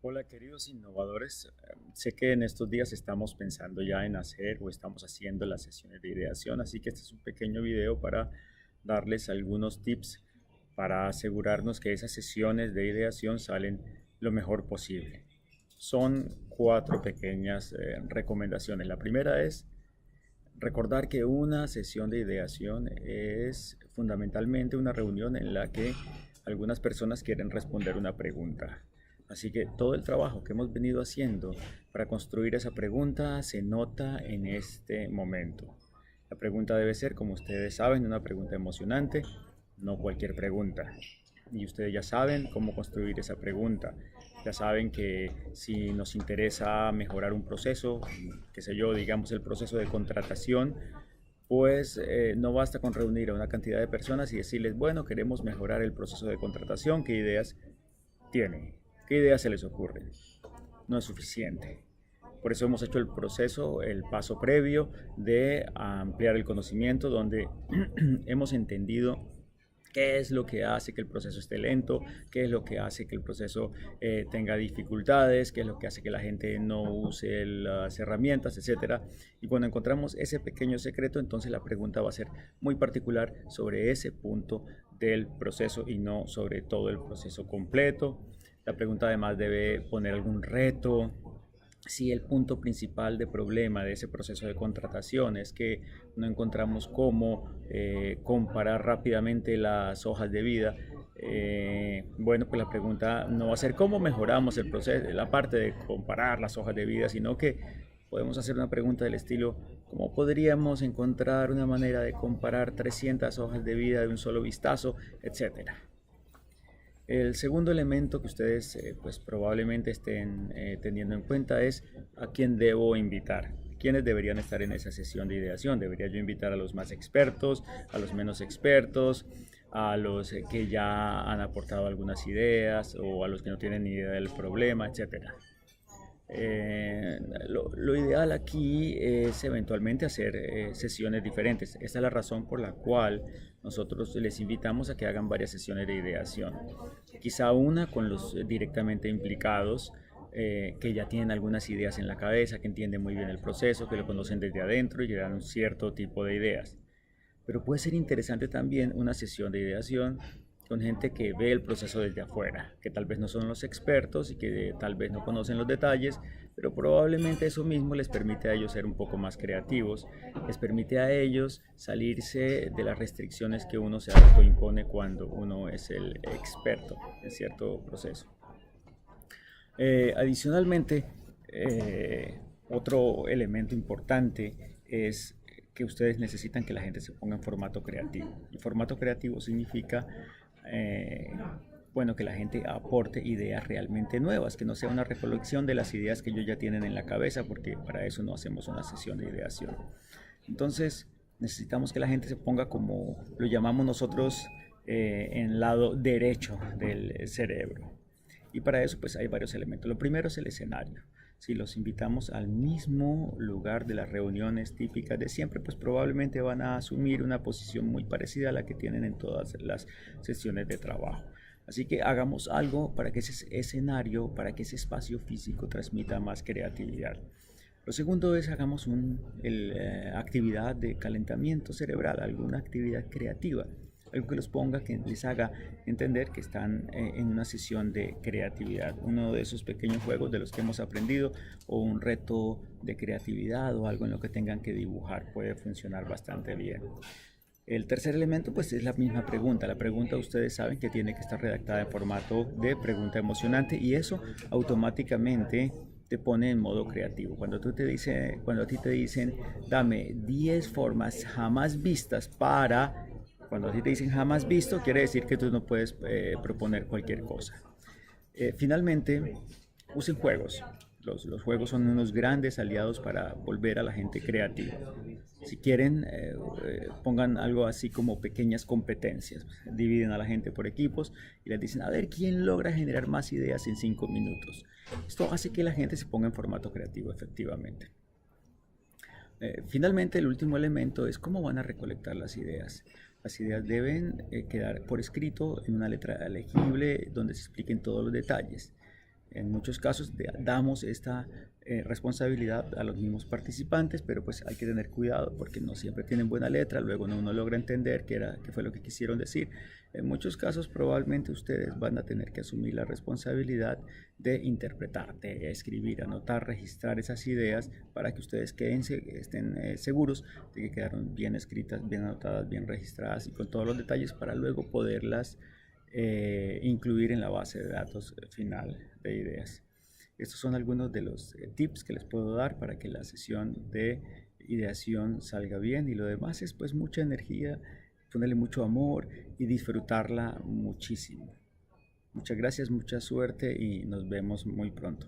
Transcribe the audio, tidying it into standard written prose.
Hola queridos innovadores, sé que en estos días estamos pensando ya en hacer o estamos haciendo las sesiones de ideación, así que este es un pequeño video para darles algunos tips para asegurarnos que esas sesiones de ideación salen lo mejor posible. Son cuatro pequeñas recomendaciones. La primera es recordar que una sesión de ideación es fundamentalmente una reunión en la que algunas personas quieren responder una pregunta. Así que todo el trabajo que hemos venido haciendo para construir esa pregunta se nota en este momento. La pregunta debe ser, como ustedes saben, una pregunta emocionante, no cualquier pregunta. Y ustedes ya saben cómo construir esa pregunta. Ya saben que si nos interesa mejorar un proceso, qué sé yo, digamos el proceso de contratación, pues no basta con reunir a una cantidad de personas y decirles, bueno, queremos mejorar el proceso de contratación, ¿qué ideas tienen? ¿Qué ideas se les ocurren? No es suficiente. Por eso hemos hecho el proceso, el paso previo de ampliar el conocimiento, donde hemos entendido qué es lo que hace que el proceso esté lento, qué es lo que hace que el proceso tenga dificultades, qué es lo que hace que la gente no use las herramientas, etcétera. Y cuando encontramos ese pequeño secreto, entonces la pregunta va a ser muy particular sobre ese punto del proceso y no sobre todo el proceso completo. La pregunta además debe poner algún reto. Si el punto principal de problema de ese proceso de contratación es que no encontramos cómo comparar rápidamente las hojas de vida, bueno, pues la pregunta no va a ser cómo mejoramos el proceso, la parte de comparar las hojas de vida, sino que podemos hacer una pregunta del estilo, ¿cómo podríamos encontrar una manera de comparar 300 hojas de vida de un solo vistazo, etcétera? El segundo elemento que ustedes pues probablemente estén teniendo en cuenta es a quién debo invitar. ¿Quiénes deberían estar en esa sesión de ideación? ¿Debería yo invitar a los más expertos, a los menos expertos, a los que ya han aportado algunas ideas o a los que no tienen ni idea del problema, etcétera? Lo ideal aquí es eventualmente hacer sesiones diferentes. Esta es la razón por la cual nosotros les invitamos a que hagan varias sesiones de ideación. Quizá una con los directamente implicados, que ya tienen algunas ideas en la cabeza, que entienden muy bien el proceso, que lo conocen desde adentro y que dan un cierto tipo de ideas. Pero puede ser interesante también una sesión de ideación con gente que ve el proceso desde afuera, que tal vez no son los expertos y que tal vez no conocen los detalles, pero probablemente eso mismo les permite a ellos ser un poco más creativos, les permite a ellos salirse de las restricciones que uno se autoimpone cuando uno es el experto en cierto proceso. Adicionalmente, otro elemento importante es que ustedes necesitan que la gente se ponga en formato creativo. Y formato creativo significa, eh, bueno, que la gente aporte ideas realmente nuevas, que no sea una recolección de las ideas que ellos ya tienen en la cabeza, porque para eso no hacemos una sesión de ideación. Entonces, necesitamos que la gente se ponga como lo llamamos nosotros en el lado derecho del cerebro. Y para eso pues hay varios elementos. Lo primero es el escenario. Si los invitamos al mismo lugar de las reuniones típicas de siempre, pues probablemente van a asumir una posición muy parecida a la que tienen en todas las sesiones de trabajo. Así que hagamos algo para que ese escenario, para que ese espacio físico transmita más creatividad. Lo segundo es hagamos una actividad de calentamiento cerebral, alguna actividad creativa, algo que los ponga, que les haga entender que están en una sesión de creatividad. Uno de esos pequeños juegos de los que hemos aprendido o un reto de creatividad o algo en lo que tengan que dibujar puede funcionar bastante bien. El tercer elemento pues es la misma pregunta. La pregunta ustedes saben que tiene que estar redactada en formato de pregunta emocionante y eso automáticamente te pone en modo creativo. Cuando a ti te dicen, dame 10 formas jamás vistas para, cuando a ti te dicen jamás visto, quiere decir que tú no puedes proponer cualquier cosa. Finalmente, usen juegos. Los juegos son unos grandes aliados para volver a la gente creativa. Si quieren, pongan algo así como pequeñas competencias. Dividen a la gente por equipos y les dicen, a ver, ¿quién logra generar más ideas en 5 minutos? Esto hace que la gente se ponga en formato creativo, efectivamente. Finalmente, el último elemento es cómo van a recolectar las ideas. Las ideas deben quedar por escrito en una letra legible donde se expliquen todos los detalles. En muchos casos damos esta responsabilidad a los mismos participantes, pero pues hay que tener cuidado porque no siempre tienen buena letra, luego no uno logra entender qué fue lo que quisieron decir. En muchos casos probablemente ustedes van a tener que asumir la responsabilidad de interpretar, de escribir, anotar, registrar esas ideas para que ustedes estén seguros de que quedaron bien escritas, bien anotadas, bien registradas y con todos los detalles para luego poderlas incluir en la base de datos final de ideas. Estos son algunos de los tips que les puedo dar para que la sesión de ideación salga bien, y lo demás es pues mucha energía, ponerle mucho amor y disfrutarla muchísimo. Muchas gracias, mucha suerte y nos vemos muy pronto.